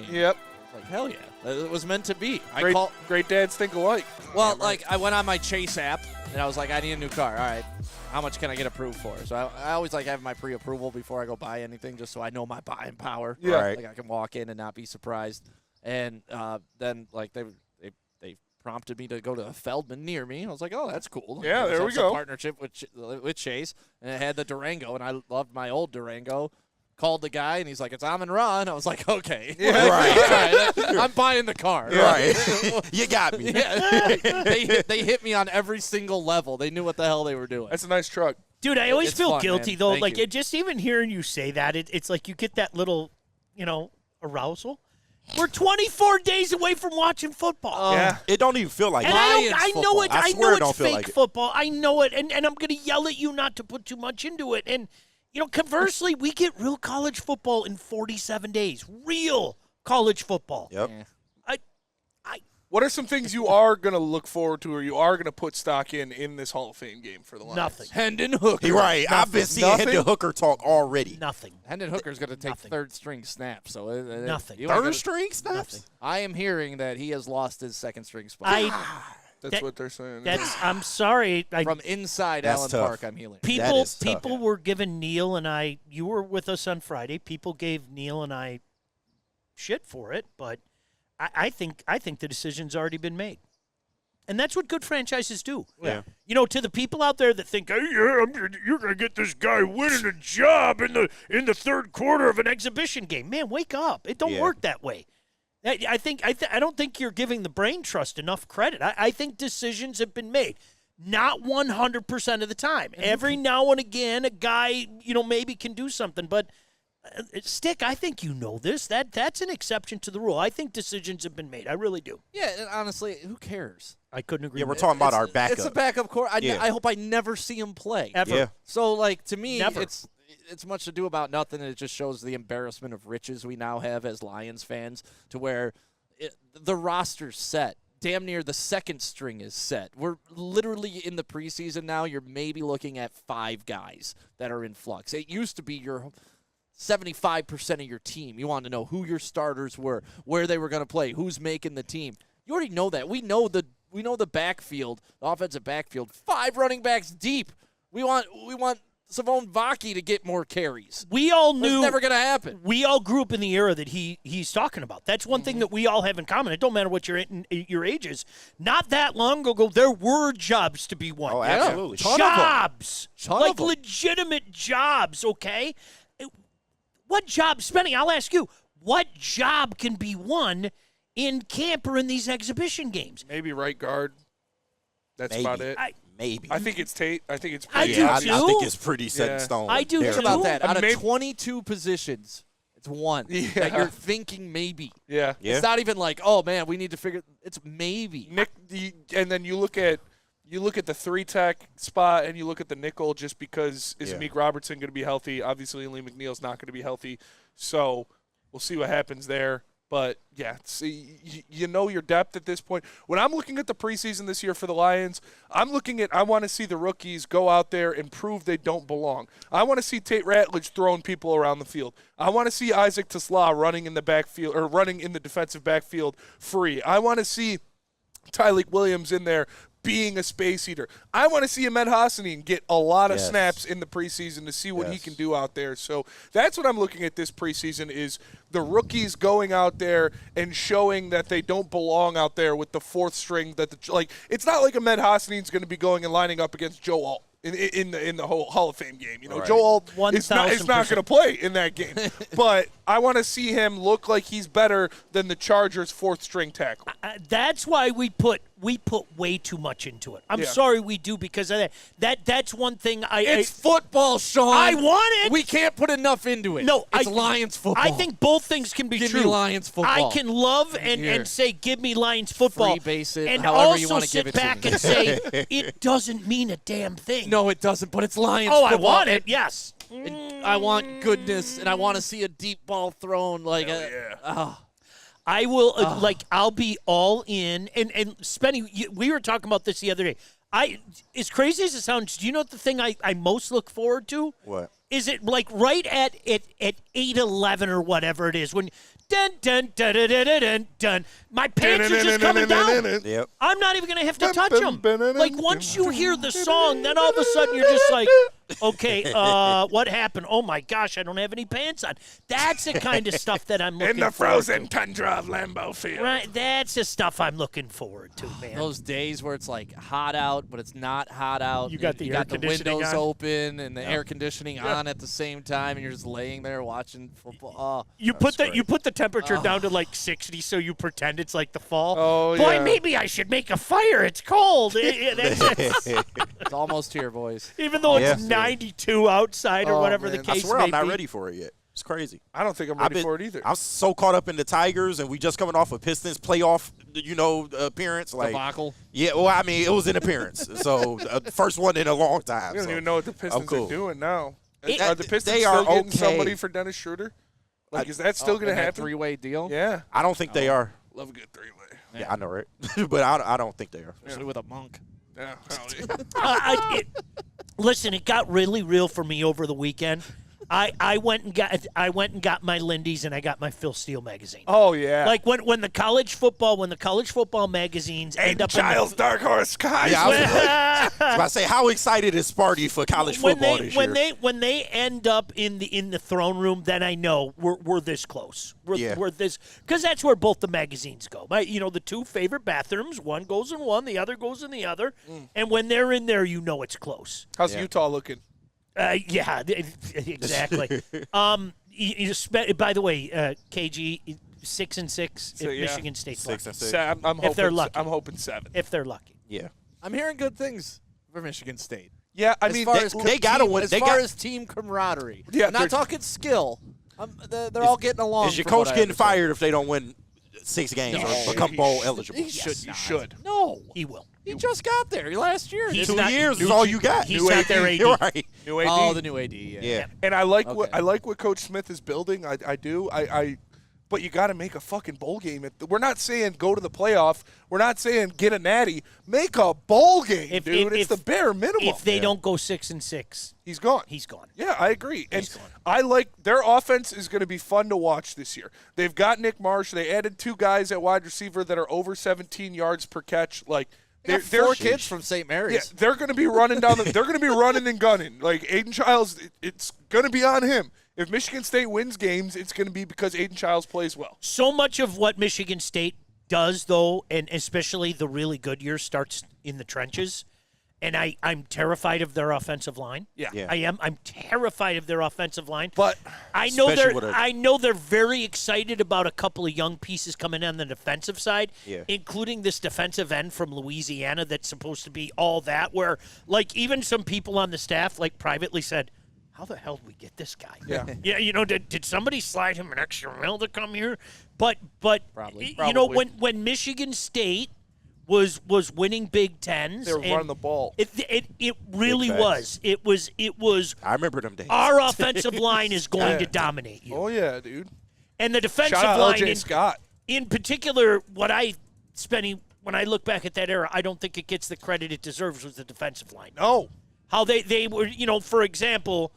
Yep. Like, hell yeah. It was meant to be. Great dads think alike. Well, I went on my Chase app, and I was like, I need a new car. All right. How much can I get approved for? So I always like having my pre-approval before I go buy anything, just so I know my buying power. Yeah. Right. Like I can walk in and not be surprised. And then like they prompted me to go to a Feldman near me. I was like, oh, that's cool. Yeah, there we go. Partnership with Chase, and it had the Durango, and I loved my old Durango. Called the guy, and he's like, it's Amon-Ra. And I was like, okay. Yeah. Right. I'm buying the car. Right. You got me. Yeah. They hit me on every single level. They knew what the hell they were doing. That's a nice truck. Dude, I always It's feel fun, guilty, man. though. Thank Like, you. just even hearing you say that, it's like you get that little, arousal. We're 24 days away from watching football. Yeah. It don't even feel like And it. I know it. I swear know it don't it's feel fake like it. football. I know it, and I'm going to yell at you not to put too much into it. And conversely, we get real college football in 47 days. Real college football. Yep. Yeah. What are some things you are going to look forward to or you are going to put stock in this Hall of Fame game for the Lions? Nothing. Hendon Hooker. Right. I've been seeing Nothing? Hendon Hooker talk already. Nothing. Hendon Hooker's going to take Nothing. third string snaps. So Nothing. you ain't Third gonna- string snaps? Nothing. I am hearing that he has lost his second string spot. That's what they're saying. I'm sorry. From inside That's Allen tough. Park, I'm healing. People is tough. were giving Neil and I. You were with us on Friday. People gave Neil and I shit for it, but I think the decision's already been made, and that's what good franchises do. Yeah. To the people out there that think, hey, yeah, you're gonna get this guy winning a job in the third quarter of an exhibition game. Man, wake up! It don't work that way. I don't think you're giving the brain trust enough credit. I think decisions have been made. Not 100% of the time. Every now and again, a guy, maybe can do something. But, Stick, I think you know this. That's an exception to the rule. I think decisions have been made. I really do. Yeah, and honestly, who cares? I couldn't agree Yeah, we're more. talking about our backup. It's a backup core. Yeah. I hope I never see him play. Ever. Yeah. So, to me, Never. it's much to do about nothing. It just shows the embarrassment of riches we now have as Lions fans, to where the roster's set. Damn near the second string is set. We're literally in the preseason now. You're maybe looking at 5 guys that are in flux. It used to be your 75% of your team. You wanted to know who your starters were, where they were going to play, who's making the team. You already know that. We know the backfield, the offensive backfield. 5 running backs deep. We want Savon Vaki to get more carries. We all knew It's never going to happen. We all grew up in the era that he's talking about. That's one thing that we all have in common. It don't matter what your age is. Not that long ago, there were jobs to be won. Oh, absolutely. Ton of them. Jobs. Ton Like of them. legitimate jobs, okay? What job, Spenny, I'll ask you, what job can be won in camp or in these exhibition games? Maybe right guard. That's Maybe. about it. Maybe. I think it's Tate. I think it's I pretty do yeah, too. I think it's pretty set in Yeah. stone. I do there. too. Think about that. Out of Maybe- 22 positions, it's 1 Yeah. that you're thinking maybe. Yeah. Yeah. It's not even like, oh, man, we need to figure – it's maybe. Nick, and then you look at the 3-tech spot and you look at the nickel just because is Yeah. Meek Robertson going to be healthy? Obviously, Lee McNeil's not going to be healthy. So we'll see what happens there. But, yeah, see, you know your depth at this point. When I'm looking at the preseason this year for the Lions, I want to see the rookies go out there and prove they don't belong. I want to see Tate Ratledge throwing people around the field. I want to see Isaac Tesla running in the backfield or running in the defensive backfield free. I want to see Tyleek Williams in there being a space eater. I want to see Ahmed Hassanin get a lot of Yes. snaps in the preseason to see what he Yes. can do out there. So that's what I'm looking at this preseason is the rookies going out there and showing that they don't belong out there with the 4th string. It's not like Ahmed Hassanin's going to be going and lining up against Joe Alt in the whole Hall of Fame game. Right. Joe Alt is 1,000%. not going to play in that game. But I want to see him look like he's better than the Chargers' 4th string tackle. That's why we put way too much into it. I'm Yeah. sorry we do because of that. That's one thing It's football, Sean. I want it. We can't put enough into it. No, it's Lions football. I think both things can be Give true. me Lions football. I can love Here. and say, give me Lions football. Freebase it, and however also you wanna sit give it to back me. and say, it doesn't mean a damn thing. No, it doesn't, but it's Lions Oh, I football. want it, yes. And I want goodness, and I want to see a deep ball thrown. I will, I'll be all in. And Spenny, we were talking about this the other day. As crazy as it sounds, do you know what the thing I most look forward to? What? Is it like right at 8:11 or whatever it is when Dun, dun, dun, dun, dun, dun, dun, dun. My pants are just coming down. Yep. I'm not even going to have to touch them. Like, once you hear the song, then all of a sudden you're just like, okay, what happened? Oh, my gosh, I don't have any pants on. That's the kind of stuff that I'm looking In the forward frozen to. tundra of Lambeau Field. Right, that's the stuff I'm looking forward to, man. Those days where it's like hot out, but it's not hot out. You got the air conditioning windows on. open and the air conconditioning on at the same time, and you're just laying there watching football. Oh, You put great. you put the temperature down to like 60, so you pretend it's like the fall. Oh, Boy, yeah. maybe I should make a fire. It's cold. it's almost here, boys. Even though it's Yeah. 92 outside or Oh, whatever man. the I case swear may I'm not be. ready for it yet. It's crazy. I don't think I'm ready for it either. I'm so caught up in the Tigers, and we just coming off a Pistons playoff, appearance. Like, Debacle. yeah, well, I mean, it was an appearance. So, first one in a long time. We don't so. even know what the Pistons cool. are doing now. It- Are the Pistons they still are getting okay. somebody for Dennis Schroeder? Like, is that still going to And that happen? three-way deal? Yeah. I don't think they are. Love a good three-way. Yeah, I know, right? But I don't think they are. Especially with a monk. Yeah. Listen, it got really real for me over the weekend. I went and got my Lindy's and I got my Phil Steele magazine. Oh, yeah. Like when the college football magazines end Aiden up Childs, Dark Horse, guys. Yeah, I was in about to say, how excited is Sparty for college football this year? when they end up in the throne room, then I know we're this close. We're this, because that's where both the magazines go. The two favorite bathrooms, one goes in one, the other goes in the other, and when they're in there, you know it's close. How's Yeah. Utah looking? Yeah, exactly. By the way, KG 6-6 So, if yeah. Michigan State's 6 lucky, and 6. I'm If hoping, they're lucky. I'm hoping 7. if they're lucky. Yeah. I'm hearing good things for Michigan State. Yeah, I As mean, far they- as they gotta team- win. As They far got- as team camaraderie. Yeah, I'm not they're- talking skill. They're all getting along. Is your from coach what I getting understand. fired if they don't win 6 games No. or become bowl eligible? He should you not. should. No. He will. He just got there last year. He's 2 not- years is new- all you got. he's New not AD. their AD. You're right. New AD. Oh, the new AD. Yeah. Yeah. And I like Okay. I like what Coach Smith is building. I do. But you got to make a fucking bowl game. We're not saying go to the playoff. We're not saying get a natty. Make a bowl game, dude. It's the bare minimum. If they don't go 6-6, He's gone. he's gone. Yeah, I agree. And He's gone. I like their offense is going to be fun to watch this year. They've got Nick Marsh. They added 2 guys at wide receiver that are over 17 yards per catch. Like They got 4 kids from St. Mary's. Yeah, they're going to be running down. They're going to be running and gunning. Like Aiden Childs, it's going to be on him. If Michigan State wins games, it's going to be because Aiden Childs plays well. So much of what Michigan State does, though, and especially the really good years, starts in the trenches. And I'm terrified of their offensive line. Yeah. Yeah. I am. I'm terrified of their offensive line. But I know Especially with I know they're very excited about a couple of young pieces coming in on the defensive side, Yeah. including this defensive end from Louisiana that's supposed to be all that. Where like even some people on the staff like privately said, "How the hell did we get this guy?" Yeah. Yeah. Did somebody slide him an extra mil to come here? But Probably. when Michigan State was winning Big Tens, they were and running the ball. It really Big was. facts. It was. I remember them days. Our offensive line is going Yeah. to dominate you. Oh yeah, dude. And the defensive Shout out line, LJ Scott. in particular, when I look back at that era, I don't think it gets the credit it deserves was the defensive line. No. How they were, for example,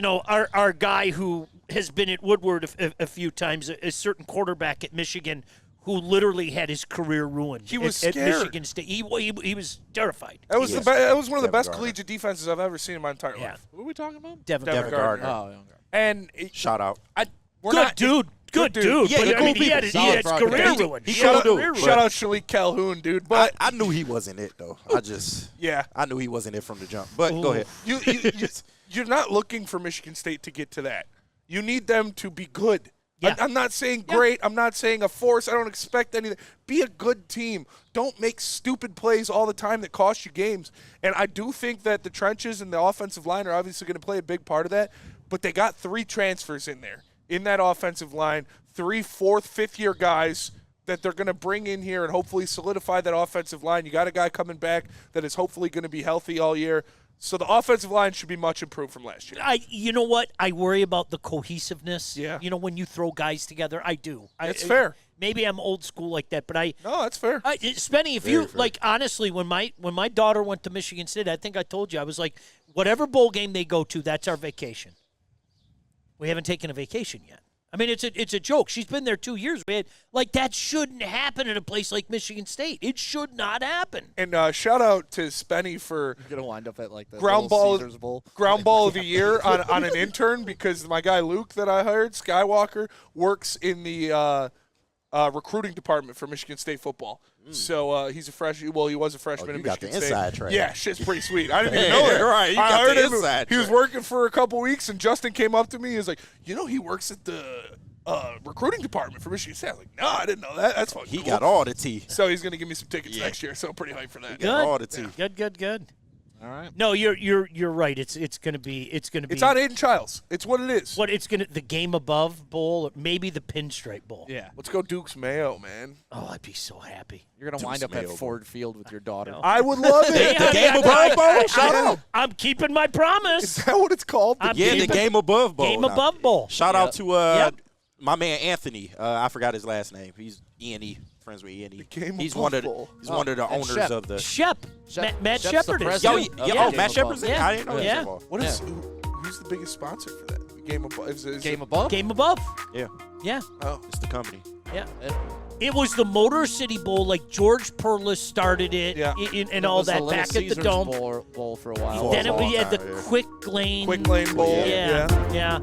our guy who has been at Woodward a few times, a certain quarterback at Michigan who literally had his career ruined. He was at scared. Michigan State. He was terrified. That was Yes. that was one of the Devin best Gardner. collegiate defenses I've ever seen in my entire Yeah. life. What are we talking about? Devin Devin Gardner. Gardner. Oh, okay. And Shout out. we're Good not dude. Good dude. Yeah, But he I mean, cool he had people. his Solid career broadcast. ruined. He He had cool a dude. career ruined. Shout out Shalik Calhoun, dude. But I knew he wasn't it, though. yeah, I knew he wasn't it from the jump. But go ahead. you're not looking for Michigan State to get to that. You need them to be good. Yeah. I'm not saying great. I'm not saying a force. I don't expect anything. Be a good team. Don't make stupid plays all the time that cost you games. And I do think that the trenches and the offensive line are obviously going to play a big part of that. But they got 3 transfers in there, in that offensive line, 3 4th, 5th-year guys that they're going to bring in here and hopefully solidify that offensive line. You got a guy coming back that is hopefully going to be healthy all year. So the offensive line should be much improved from last year. You know what? I worry about the cohesiveness. Yeah. When you throw guys together, I do. It's fair. Maybe I'm old school like that, but No, that's fair. Spenny, if Very you fair. like, honestly, when my daughter went to Michigan State, I think I told you, I was like, whatever bowl game they go to, that's our vacation. We haven't taken a vacation yet. I mean, it's a joke. She's been there 2 years, man. Like, that shouldn't happen at a place like Michigan State. It should not happen. And shout out to Spenny for You're going to wind up at like the ground Caesars Bowl. ball of the year on an intern, because my guy Luke that I hired, Skywalker, works in the recruiting department for Michigan State football. So he's a freshman. Well, he was a freshman in you got Michigan the State. inside track. Yeah, shit's pretty sweet. I didn't even know that. Right, you I got hired the him. inside He was track. working for a couple weeks, and Justin came up to me. He was like, he works at the recruiting department for Michigan State. I was like, no, I didn't know that. That's fucking He cool. got all the tea. So he's gonna give me some tickets Yeah. next year. So I'm pretty hyped for that. Got all the tea. Good. All right. No, you're right. It's gonna be. It's on Aiden Childs. It's what it is. What it's gonna the Game Above Bowl, or maybe the Pinstripe Bowl. Yeah. Let's go Duke's Mayo, man. Oh, I'd be so happy. You're going to wind up Mayo at Bowl. Ford Field with your daughter. I would love it. The Game Above Bowl? Shout out. I'm keeping my Is promise. that what it's called? I'm Yeah, the keeping- Game Above Bowl. Game Now, Above Bowl. Shout out to Yep. my man Anthony. I forgot his last name. He's E&E, friends with E&E. Game He's Above one of Bowl. he's one of the and owners Shep. of the. Shep. Matt Shep's the Shepard is. president. Yo, Yeah. oh, Game Matt Above. Shepard's in it? Yeah. I didn't know Yeah. he was What is who's the biggest sponsor for that? Game Above. Is Game it, above? Game Above. Yeah, Yeah. Oh, it's the company. Yeah. It was the Motor City Bowl, like George Perlis started it, Yeah. and all that Little back at the Caesars Dome. Bowl for a while. For Then a we long had the time, yeah. Quick Lane. Quick Lane Bowl. Yeah.